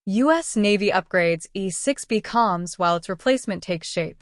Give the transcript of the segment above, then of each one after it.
U.S. Navy upgrades E-6B comms while its replacement takes shape.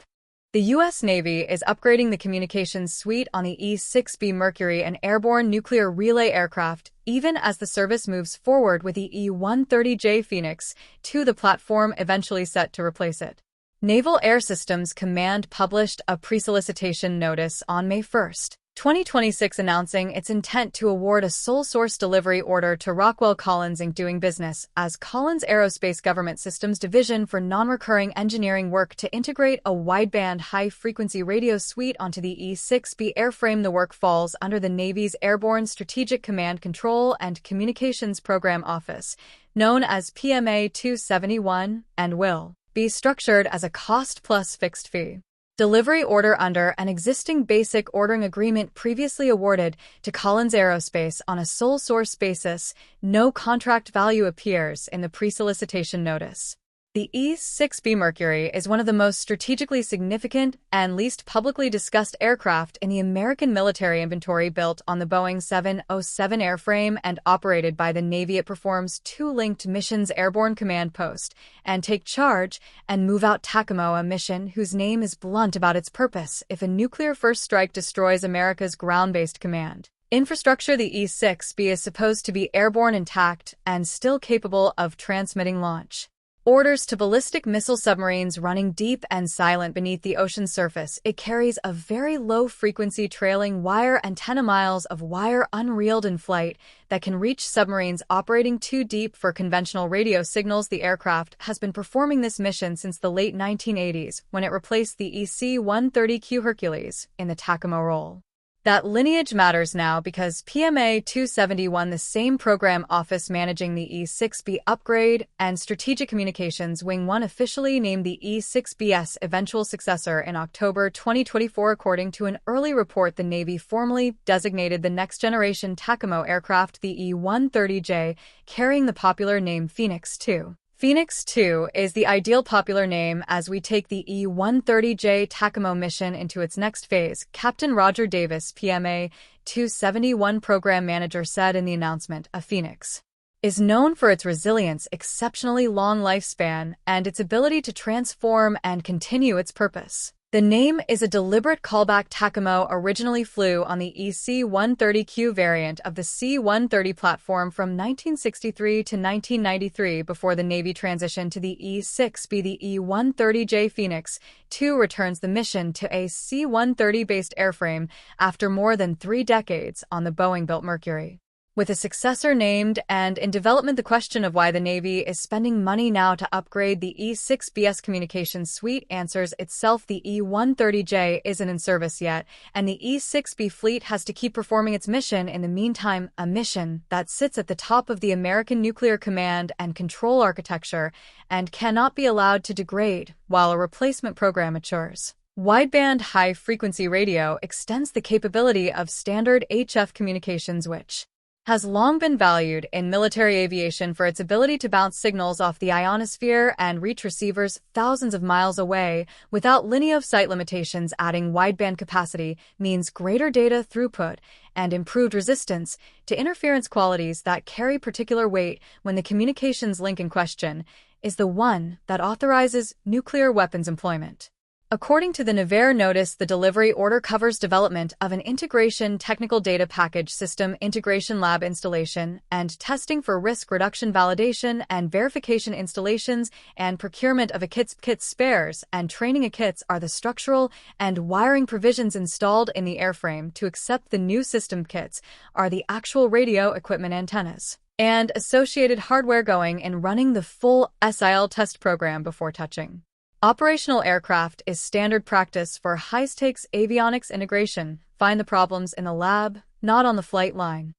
The U.S. Navy is upgrading the communications suite on the E-6B Mercury, an airborne nuclear relay aircraft, even as the service moves forward with the E-130J Phoenix to the platform eventually set to replace it. Naval Air Systems Command published a pre-solicitation notice on May 1, 2026, announcing its intent to award a sole source delivery order to Rockwell Collins Inc., doing business as Collins Aerospace Government Systems Division, for non-recurring engineering work to integrate a wideband high frequency radio suite onto the E-6B airframe. The work falls under the Navy's Airborne Strategic Command Control and Communications Program Office, known as PMA 271, and will be structured as a cost-plus fixed fee delivery order under an existing basic ordering agreement previously awarded to Collins Aerospace on a sole source basis. No contract value appears in the pre-solicitation notice. The E-6B Mercury is one of the most strategically significant and least publicly discussed aircraft in the American military inventory. Built on the Boeing 707 airframe and operated by the Navy, it performs two linked missions: Airborne Command Post and Take Charge, and Move Out TACAMO, a mission whose name is blunt about its purpose if a nuclear first strike destroys America's ground-based command infrastructure. The E-6B is supposed to be airborne, intact, and still capable of transmitting launch orders to ballistic missile submarines running deep and silent beneath the ocean surface. It carries a very low-frequency trailing wire antenna, miles of wire unreeled in flight, that can reach submarines operating too deep for conventional radio signals. The aircraft has been performing this mission since the late 1980s, when it replaced the EC-130Q Hercules in the TACAMO role. That lineage matters now because PMA 271, the same program office managing the E-6B upgrade and Strategic Communications Wing 1, officially named the E-6B's eventual successor in October 2024. According to an early report, the Navy formally designated the next-generation TACAMO aircraft the E-130J, carrying the popular name Phoenix 2. Phoenix 2 is the ideal popular name as we take the E-130J TACAMO mission into its next phase, Captain Roger Davis, PMA 271 program manager, said in the announcement. A Phoenix is known for its resilience, exceptionally long lifespan, and its ability to transform and continue its purpose. The name is a deliberate callback. TACAMO originally flew on the EC-130Q variant of the C-130 platform from 1963 to 1993 before the Navy transitioned to the E-6B. The E-130J Phoenix 2 returns the mission to a C-130-based airframe after more than 3 decades on the Boeing-built Mercury. With a successor named and in development, the question of why the Navy is spending money now to upgrade the E-6B's communications suite answers itself. The E-130J isn't in service yet, and the E-6B fleet has to keep performing its mission in the meantime, a mission that sits at the top of the American nuclear command and control architecture and cannot be allowed to degrade while a replacement program matures. Wideband high frequency radio extends the capability of standard HF communications, which has long been valued in military aviation for its ability to bounce signals off the ionosphere and reach receivers thousands of miles away without line-of-sight limitations. Adding wideband capacity means greater data throughput and improved resistance to interference, qualities that carry particular weight when the communications link in question is the one that authorizes nuclear weapons employment. According to the NAVAIR notice, the delivery order covers development of an integration technical data package system, integration lab installation and testing for risk reduction, validation and verification, installations and procurement of a kit spares, and training. Kits are the structural and wiring provisions installed in the airframe to accept the new system. Kits are the actual radio equipment, antennas, and associated hardware going and running the full SIL test program before touching operational aircraft is standard practice for high-stakes avionics integration. Find the problems in the lab, not on the flight line.